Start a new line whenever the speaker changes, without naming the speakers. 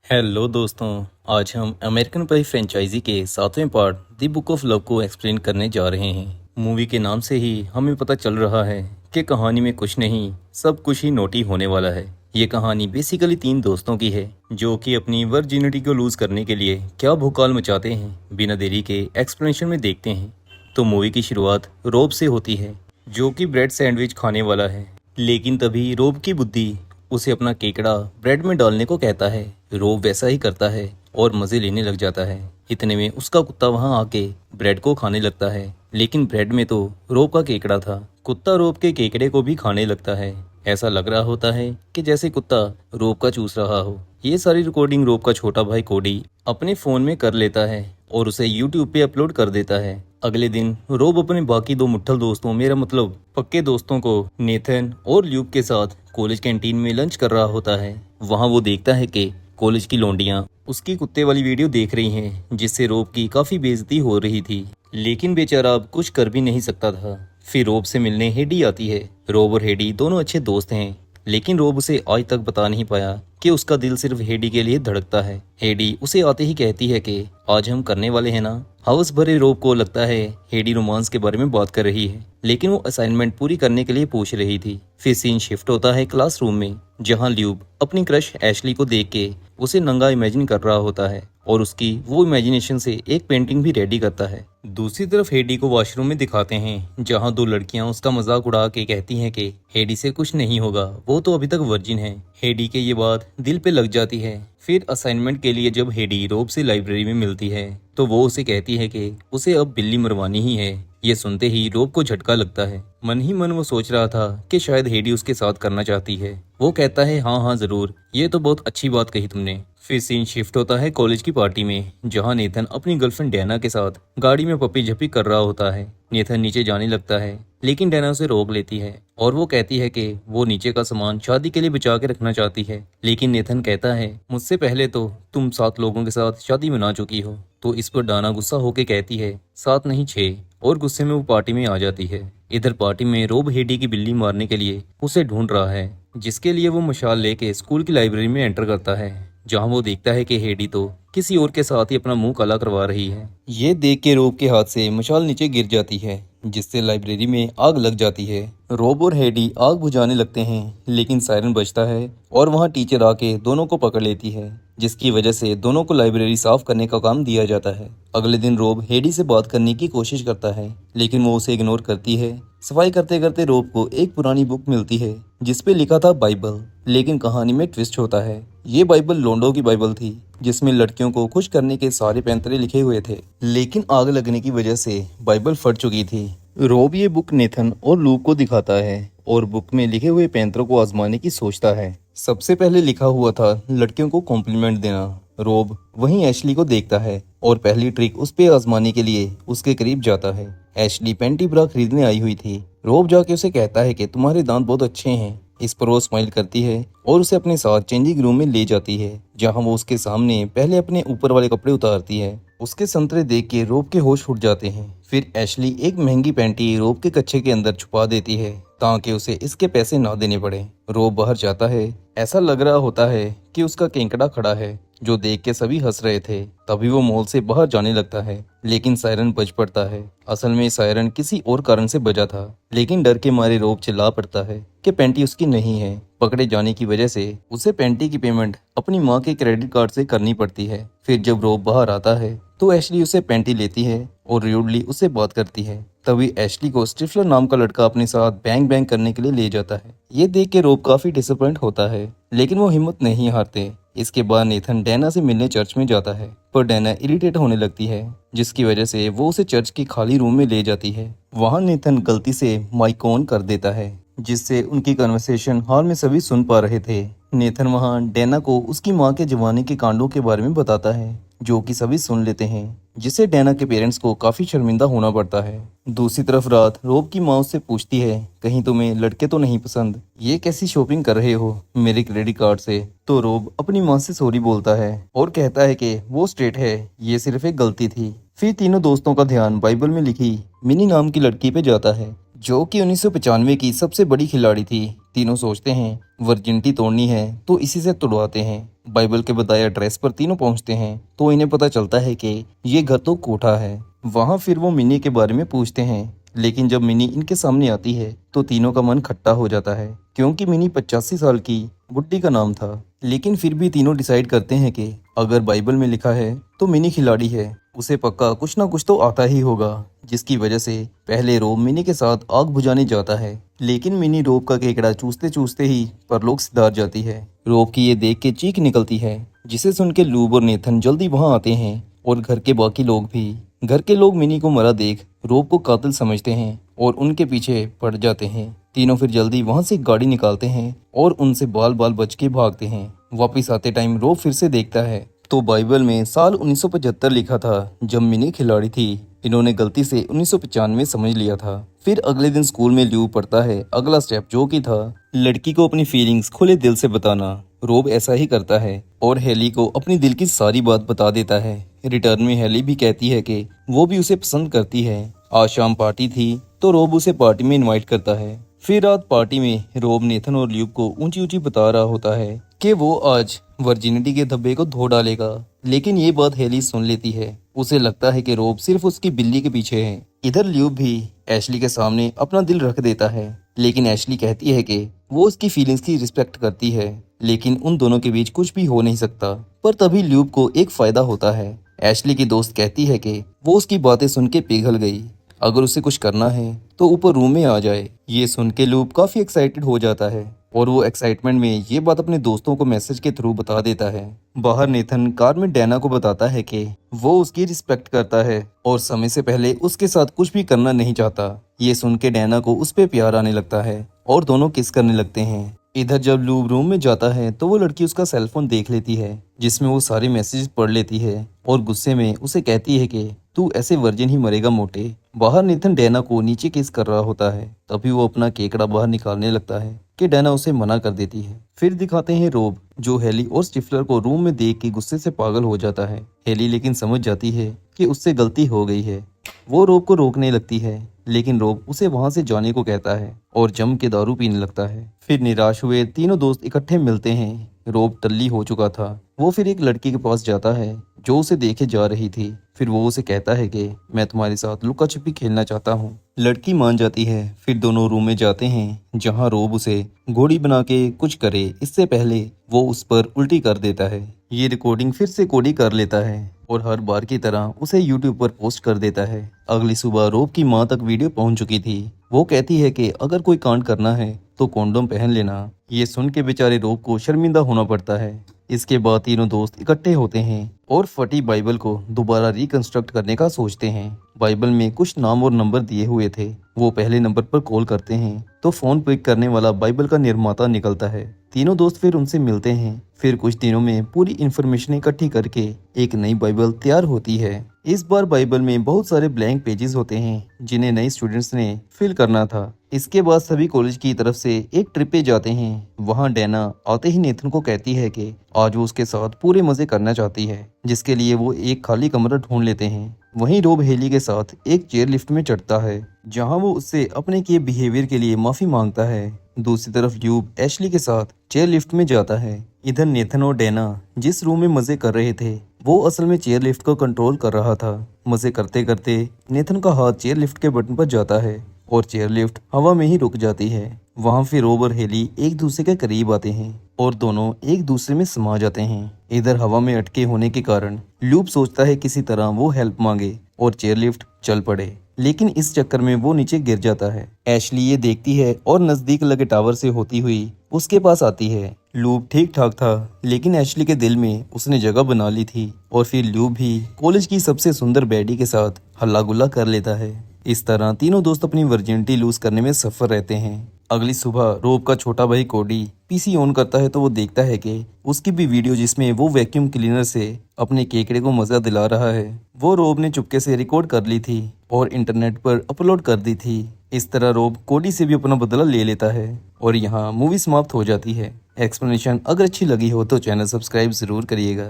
Hello दोस्तों। आज हम अमेरिकन पाई फ्रेंचाइजी के 7वें part the book of love को एक्सप्लेन करने जा रहे हैं। मूवी के नाम से ही हमें पता चल रहा है कि कहानी में कुछ नहीं सब कुछ ही नोटी होने वाला है। ये कहानी बेसिकली 3 दोस्तों की है जो कि अपनी वर्जिनिटी को लूज करने के लिए क्या भूकाल मचाते हैं, बिना देरी के एक्सप्लेनेशन में देखते हैं। तो मूवी की शुरुआत रोब से होती है जो कि ब्रेड सैंडविच खाने वाला है। लेकिन तभी रोब की बुद्धि उसे अपना केकड़ा ब्रेड में डालने को कहता है। रोब वैसा ही करता है और मज़े लेने लग जाता है। इतने में उसका कुत्ता वहां आके ब्रेड को खाने लगता है, लेकिन ब्रेड में तो रोब का केकड़ा था। कुत्ता रोब के केकड़े को भी खाने लगता है। ऐसा लग रहा होता है कि जैसे कुत्ता रोब का चूस रहा हो। ये सारी रिकॉर्डिंग रोब का छोटा भाई कोडी अपने फ़ोन में कर लेता है और उसे यूट्यूब पे अपलोड कर देता है। अगले दिन रोब अपने बाकी 2 मुट्ठल दोस्तों, मेरा मतलब पक्के दोस्तों को, नेथन और ल्यूक के साथ कॉलेज कैंटीन में लंच कर रहा होता है। वहाँ वो देखता है कि कॉलेज की लौंडियाँ उसकी कुत्ते वाली वीडियो देख रही हैं, जिससे रोब की काफ़ी बेइज्जती हो रही थी। लेकिन बेचारा अब कुछ कर भी नहीं सकता था। फिर रोब से मिलने हेडी आती है। रोब और हेडी दोनों अच्छे दोस्त हैं, लेकिन रोब उसे आज तक बता नहीं पाया कि उसका दिल सिर्फ हेडी के लिए धड़कता है। हेडी उसे आते ही कहती है कि आज हम करने वाले हैं ना। हवस भरे रोब को लगता है हेडी रोमांस के बारे में बात कर रही है, लेकिन वो असाइनमेंट पूरी करने के लिए पूछ रही थी। फिर सीन शिफ्ट होता है क्लासरूम में, जहाँ ल्यूब अपनी क्रश एशली को देख के उसे नंगा इमेजिन कर रहा होता है और उसकी वो इमेजिनेशन से एक पेंटिंग भी रेडी करता है। दूसरी तरफ हेडी को वॉशरूम में दिखाते हैं, जहाँ 2 लड़कियां उसका मजाक उड़ा के कहती हैं कि हेडी से कुछ नहीं होगा, वो तो अभी तक वर्जिन है। हेडी के ये बात दिल पे लग जाती है। फिर असाइनमेंट के लिए जब हेडी रोब से लाइब्रेरी में मिलती है तो वो उसे कहती है कि उसे अब बिल्ली मरवानी ही है। ये सुनते ही रोब को झटका लगता है। मन ही मन वो सोच रहा था कि शायद हेडी उसके साथ करना चाहती है। वो कहता है हाँ हाँ जरूर, ये तो बहुत अच्छी बात कही तुमने। फिर सीन शिफ्ट होता है कॉलेज की पार्टी में, जहाँ नेथन अपनी गर्लफ्रेंड डैना के साथ गाड़ी में पप्पी झप्पी कर रहा होता है। नेथन नीचे जाने लगता है, लेकिन डैना उसे रोक लेती है और वो कहती है कि वो नीचे का सामान शादी के लिए बचा के रखना चाहती है। लेकिन नेथन कहता है मुझसे पहले तो तुम 7 लोगों के साथ शादी मना चुकी हो। तो इस पर डाना गुस्सा होके कहती है 7 नहीं 6, और गुस्से में वो पार्टी में आ जाती है। इधर पार्टी में रोब हेडी की बिल्ली मारने के लिए उसे ढूंढ रहा है, जिसके लिए वो मशाल लेके स्कूल की लाइब्रेरी में एंटर करता है, जहाँ वो देखता है कि हेडी तो किसी और के साथ ही अपना मुंह काला करवा रही है। ये देख के रोब के हाथ से मशाल नीचे गिर जाती है, जिससे लाइब्रेरी में आग लग जाती है। रोब और हेडी आग बुझाने लगते हैं, लेकिन सायरन बजता है और वहाँ टीचर आके दोनों को पकड़ लेती है, जिसकी वजह से दोनों को लाइब्रेरी साफ करने का काम दिया जाता है। अगले दिन रोब हेडी से बात करने की कोशिश करता है, लेकिन वो उसे इग्नोर करती है। सफाई करते करते रोब को एक पुरानी बुक मिलती है जिसपे लिखा था बाइबल, लेकिन कहानी में ट्विस्ट होता है। ये बाइबल लोंडो की बाइबल थी, जिसमें लड़कियों को खुश करने के सारे पैंतरे लिखे हुए थे, लेकिन आग लगने की वजह से बाइबल फट चुकी थी। रोब ये बुक नेथन और लूक को दिखाता है और बुक में लिखे हुए पैंतरों को आजमाने की सोचता है। सबसे पहले लिखा हुआ था लड़कियों को कॉम्प्लीमेंट देना। रोब वहीं एशली को देखता है और पहली ट्रिक उस पे आजमाने के लिए उसके करीब जाता है। एशली पेंटी ब्रा खरीदने आई हुई थी। रोब जाके उसे कहता है कि तुम्हारे दांत बहुत अच्छे हैं। इस पर वो स्माइल करती है और उसे अपने साथ चेंजिंग रूम में ले जाती है, जहां वो उसके सामने पहले अपने ऊपर वाले कपड़े उतारती है। उसके संतरे देख के रोब के होश उड़ जाते हैं। फिर एशली एक महंगी पैंटी रोब के कच्छे के अंदर छुपा देती है ताकि उसे इसके पैसे ना देने पड़े। रोब बाहर जाता है। ऐसा लग रहा होता है कि उसका केंकड़ा खड़ा है, जो देख के सभी हंस रहे थे। तभी वो मॉल से बाहर जाने लगता है, लेकिन सायरन बज पड़ता है। असल में सायरन किसी और कारण से बजा था, लेकिन डर के मारे रोब चिल्ला पड़ता है कि पैंटी उसकी नहीं है। पकड़े जाने की वजह से उसे पैंटी की पेमेंट अपनी माँ के क्रेडिट कार्ड से करनी पड़ती है। फिर जब रोब बाहर आता है तो एशली उसे पैंटी लेती है और र्यूडली उससे बात करती है। तभी एशली को स्टिफलर नाम का लड़का अपने साथ बैंग बैंग करने के लिए ले जाता है। ये देख के रोब काफी डिसअपॉइंट होता है, लेकिन वो हिम्मत नहीं हारते। इसके बाद नेथन डैना से मिलने चर्च में जाता है, पर डैना इरिटेट होने लगती है, जिसकी वजह से वो उसे चर्च के खाली रूम में ले जाती है। वहाँ नेथन गलती से माइक ऑन कर देता है, जिससे उनकी कन्वर्सेशन हॉल में सभी सुन पा रहे थे। नेथन वहाँ डैना को उसकी माँ के जवानी के कांडों के बारे में बताता है, जो कि सभी सुन लेते हैं, जिससे डैना के पेरेंट्स को काफी शर्मिंदा होना पड़ता है। दूसरी तरफ रात रोब की माँ उससे पूछती है कहीं तुम्हें लड़के तो नहीं पसंद, ये कैसी शॉपिंग कर रहे हो मेरे क्रेडिट कार्ड से। तो रोब अपनी माँ से सॉरी बोलता है और कहता है कि वो स्ट्रेट है, ये सिर्फ एक गलती थी। फिर तीनों दोस्तों का ध्यान बाइबल में लिखी मिनी नाम की लड़की पे जाता है, जो कि 1995 की सबसे बड़ी खिलाड़ी थी। तीनों सोचते हैं वर्जिनिटी तोड़नी है तो इसी से तुड़वाते हैं। बाइबल के बताए एड्रेस पर तीनों पहुंचते हैं तो इन्हें पता चलता है कि ये घर तो कोठा है। वहां फिर वो मिनी के बारे में पूछते हैं, लेकिन जब मिनी इनके सामने आती है तो तीनों का मन खट्टा हो जाता है, क्योंकि मिनी 85 साल की बुड्ढी का नाम था। लेकिन फिर भी तीनों डिसाइड करते हैं कि अगर बाइबल में लिखा है तो मिनी खिलाड़ी है, उसे पक्का कुछ ना कुछ तो आता ही होगा, जिसकी वजह से पहले रोब मिनी के साथ आग बुझाने जाता है। लेकिन मिनी रोब का केकड़ा चूसते चूसते ही परलोक सिधार जाती है। रोब की ये देख के चीख निकलती है, जिसे सुन के लूब और नेथन जल्दी वहां आते हैं और घर के बाकी लोग भी। घर के लोग मिनी को मरा देख रोब को कातिल समझते हैं और उनके पीछे पड़ जाते हैं। तीनों फिर जल्दी वहां से गाड़ी निकालते हैं और उनसे बाल बाल बच के भागते हैं। वापिस आते टाइम रोब फिर से देखता है तो बाइबल में साल 1975 लिखा था, जब मिनी खिलाड़ी थी। इन्होंने गलती से 1995 समझ लिया था। फिर अगले दिन स्कूल में ल्यू पढ़ता है अगला स्टेप, जो कि था लड़की को अपनी फीलिंग्स खुले दिल से बताना। रोब ऐसा ही करता है और हेली को अपनी दिल की सारी बात बता देता है। रिटर्न में हेली भी कहती है कि वो भी उसे पसंद करती है। आज शाम पार्टी थी तो रोब उसे पार्टी में इनवाइट करता है। फिर रात पार्टी में रोब नेथन और ल्यूब को ऊंची ऊंची बता रहा होता है कि वो आज वर्जिनिटी के धब्बे को धो डालेगा। लेकिन ये बात हेली सुन लेती है। उसे लगता है कि रोब सिर्फ उसकी बिल्ली के पीछे है। इधर ल्यूब भी एशली के सामने अपना दिल रख देता है, लेकिन एशली कहती है कि वो उसकी फीलिंग्स की रिस्पेक्ट करती है, लेकिन उन दोनों के बीच कुछ भी हो नहीं सकता। पर तभी ल्यूब को एक फायदा होता है। एशली की दोस्त कहती है कि वो उसकी बातें सुन के पिघल गई, अगर उसे कुछ करना है तो ऊपर रूम में आ जाए। ये सुन के ल्यूब काफी एक्साइटेड हो जाता है और वो एक्साइटमेंट में ये बात अपने दोस्तों को मैसेज के थ्रू बता देता है। बाहर नेथन कार में डैना को बताता है कि वो उसकी रिस्पेक्ट करता है और समय से पहले उसके साथ कुछ भी करना नहीं चाहता। ये सुन के डैना को उस पे प्यार आने लगता है और दोनों किस करने लगते हैं। इधर जब लूब रूम में जाता है तो वो लड़की उसका सेलफोन देख लेती है, जिसमें वो सारे मैसेज पढ़ लेती है और गुस्से में उसे कहती है कि तू ऐसे वर्जिन ही मरेगा मोटे। बाहर नेथन डैना को नीचे किस कर रहा होता है, तभी वो अपना केकड़ा बाहर निकालने लगता है कि डैना उसे मना कर देती है। फिर दिखाते हैं रोब, जो हेली और स्टिफलर को रूम में देख के गुस्से से पागल हो जाता है। हेली लेकिन समझ जाती है कि उससे गलती हो गई है। वो रोब को रोकने लगती है, लेकिन रोब उसे वहां से जाने को कहता है और जम के दारू पीने लगता है। फिर निराश हुए तीनों दोस्त इकट्ठे मिलते हैं। रोब टल्ली हो चुका था। वो फिर एक लड़की के पास जाता है जो उसे देखे जा रही थी। फिर वो उसे कहता है कि मैं तुम्हारे साथ लुका छिपी खेलना चाहता हूँ। लड़की मान जाती है। फिर दोनों रूम में जाते हैं, जहाँ रोब उसे घोड़ी बना के कुछ करे इससे पहले वो उस पर उल्टी कर देता है। ये रिकॉर्डिंग फिर से कोडी कर लेता है और हर बार की तरह उसे यूट्यूब पर पोस्ट कर देता है। अगली सुबह रोब की माँ तक वीडियो पहुंच चुकी थी। वो कहती है कि अगर कोई कांड करना है तो कॉन्डोम पहन लेना। ये सुन के बेचारे रोब को शर्मिंदा होना पड़ता है। इसके बाद तीनों दोस्त इकट्ठे होते हैं और फटी बाइबल को दोबारा रिकंस्ट्रक्ट करने का सोचते हैं। बाइबल में कुछ नाम और नंबर दिए हुए थे। वो पहले नंबर पर कॉल करते हैं तो फोन पिक करने वाला बाइबल का निर्माता निकलता है। तीनों दोस्त फिर उनसे मिलते हैं। फिर कुछ दिनों में पूरी इन्फॉर्मेशन इकट्ठी करके एक नई बाइबल तैयार होती है। इस बार बाइबल में बहुत सारे ब्लैंक पेजेस होते हैं जिन्हें नए स्टूडेंट्स ने फिल करना था। इसके बाद सभी कॉलेज की तरफ से एक ट्रिप पे जाते हैं। वहाँ डैना आते ही नेथन को कहती है कि आज वो उसके साथ पूरे मजे करना चाहती है, जिसके लिए वो एक खाली कमरा ढूंढ लेते हैं। वहीं रोब हेली के साथ एक चेयर लिफ्ट में चढ़ता है, जहां वो उससे अपने किए बिहेवियर के लिए माफी मांगता है। दूसरी तरफ ल्यूब एशली के साथ चेयर लिफ्ट में जाता है। इधर नेथन और डैना जिस रूम में मजे कर रहे थे वो असल में चेयर लिफ्ट को कंट्रोल कर रहा था। मजे करते करते नेथन का हाथ चेयर लिफ्ट के बटन पर जाता है और चेयर लिफ्ट हवा में ही रुक जाती है। वहाँ फिर रोब और हेली एक दूसरे के करीब आते हैं और दोनों एक दूसरे में समा जाते हैं। इधर हवा में अटके होने के कारण ल्यूब सोचता है किसी तरह वो हेल्प मांगे और चेयर लिफ्ट चल पड़े, लेकिन इस चक्कर में वो नीचे गिर जाता है। एशली ये देखती है और नजदीक लगे टावर से होती हुई उसके पास आती है। ल्यूब ठीक ठाक था, लेकिन एशली के दिल में उसने जगह बना ली थी और फिर ल्यूब भी कॉलेज की सबसे सुंदर बैडी के साथ हल्ला गुल्ला कर लेता है। इस तरह तीनों दोस्त अपनी वर्जिनिटी लूज करने में सफल रहते हैं। अगली सुबह रोब का छोटा भाई कोडी पीसी ऑन करता है तो वो देखता है कि उसकी भी वीडियो जिसमें वो वैक्यूम क्लीनर से अपने केकड़े को मजा दिला रहा है वो रोब ने चुपके से रिकॉर्ड कर ली थी और इंटरनेट पर अपलोड कर दी थी। इस तरह रोब कोडी से भी अपना बदला ले लेता है और यहाँ मूवी समाप्त हो जाती है। एक्सप्लेनेशन अगर अच्छी लगी हो तो चैनल सब्सक्राइब जरूर करिएगा।